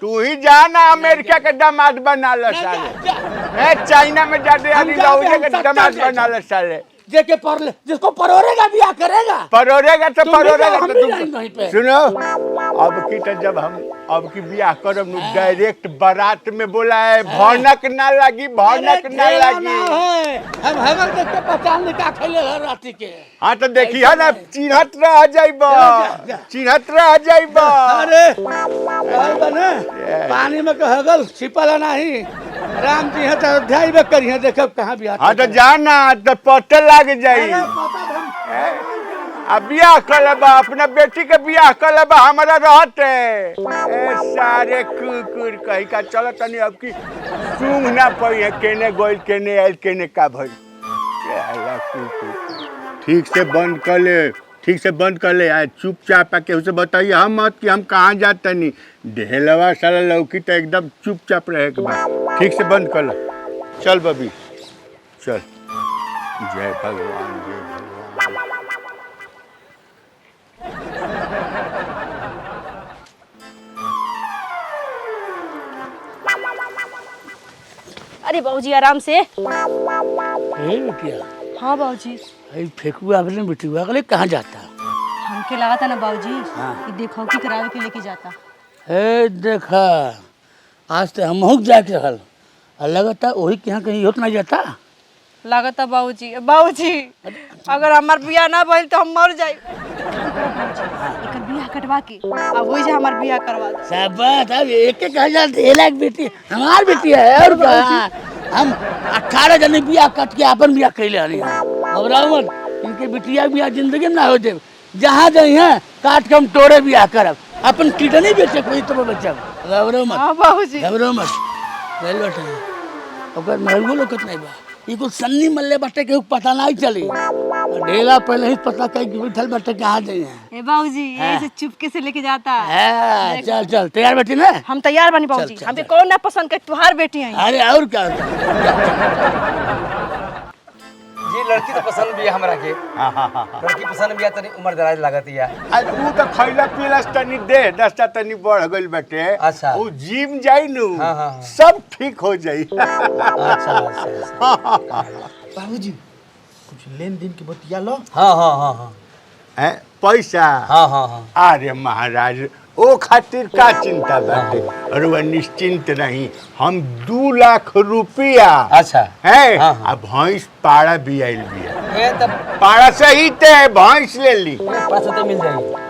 तू ही जाना अमेरिका के दामाद बना ल साले। चाइना में जाते आदमी लौजे के दामाद बना ल साले। जेके परले जिसको परोरेगा बियाह करेगा। परोरेगा तो परोरेगा तुम तो सुनो, अब की तो जब हम अब की बियाह करब नु डायरेक्ट बारात में बुलाए, भौनक ना लगी, भौनक ना लगी। हम हगर देख के पहचान नहीं का खैले हर राती के। हाँ तो देखी है ना, चिन्हत रह जाइबा, चिन्हत रह जाइबा। अरे बने पानी में कहगल छिपला नहीं, राम जी है तो अयोध्या में करिए, देखब कहाँ बियाह। हाँ तो जाना तो पते लग जाई। अब बियाह कर लेबा, अपना बेटी के बियाह कर लेबा हमारा रहते। सारे कुकुर कहीं का चलो तनी अब की सूंघ ना पड़ी है, केने गोइल केने आइल केने का भइल। ठीक से बंद कर ले, ठीक से बंद कर ले। आज चुपचाप आके उसे बताइए हम मत कि हम कहाँ जाते नहीं। ढेलवा साला लौकी तो एकदम चुपचाप रहे के बाद। ठीक से बंद कर ले। चल बबी चल। जय भगवान जय भगवान। अरे बाबूजी आराम से। ए बेटिया। हाँ बाबूजी। अरे फेंकू आपने बेटिया के लिए कहाँ जाता? हमके लगा था ना बाबूजी हाँ। कि देखो कि करावे के लेके जाता। ए देखा आज तो हम जाके रहल, लगता वही कहाँ कहीं होत नहीं जाता। लागता बाबूजी बाबूजी अगर हमार बियाह ना भइल तो हम मर जाई। एकर बियाह कटवा के अब वही जे हमार बियाह करवा दे। शाबाश, अब एक एक हजार दे लाख बेटी हमार बेटी है। और हम 18 जने बियाह कट के अपन बियाह कैले हनी। घबराओ मत, इनके बिटिया बियाह जिंदगी में ना हो जाए। जहाँ जाई हैं काट के हम तोड़े बियाह करब, अपन किडनी बेचे कोई तो बच्चा। घबराओ मत। हाँ बाबूजी। घबराओ मत। गइल बाटे ओकर महंगो लोकत नहीं बा। ये कुछ सन्नी मल्ले बाटे के पता नहीं चली। ढेला पहले ही पता कहीं बैठल बाटे कहाँ जाई हैं। ए बाबूजी ऐसे चुपके से लेके जाता। हाँ, चल चल तैयार बेटी ना। हम तैयार बनी बाबूजी। चल, हमके कौन ना पसंद कर, तुम्हार बेटी है। अरे और क्या जी लड़की तो पसंद भी है हमरा के। लड़की पसंद भी है, तनी उम्र दराज लागत है। आज वो तो खैला पीला तनी दे दस्ता तनी बढ़ गइल बाटे। अच्छा। वो जिम जाई नु हाँ, हाँ। सब ठीक हो जाई। अच्छा अच्छा। बाबूजी कुछ लेन देन की बतिया लो। हाँ हाँ हाँ हाँ हैं पैसा? हाँ हाँ हाँ। अरे महाराज ओ खातिर का चिंता बाटे, और वह निश्चिंत रही। हम 2 लाख रुपया अच्छा है। हाँ, हाँ। अब भैंस पाड़ा भी आइल बिया, ये तब पाड़ा से ही ते भैंस ले ली। 500 मिल जाएगी।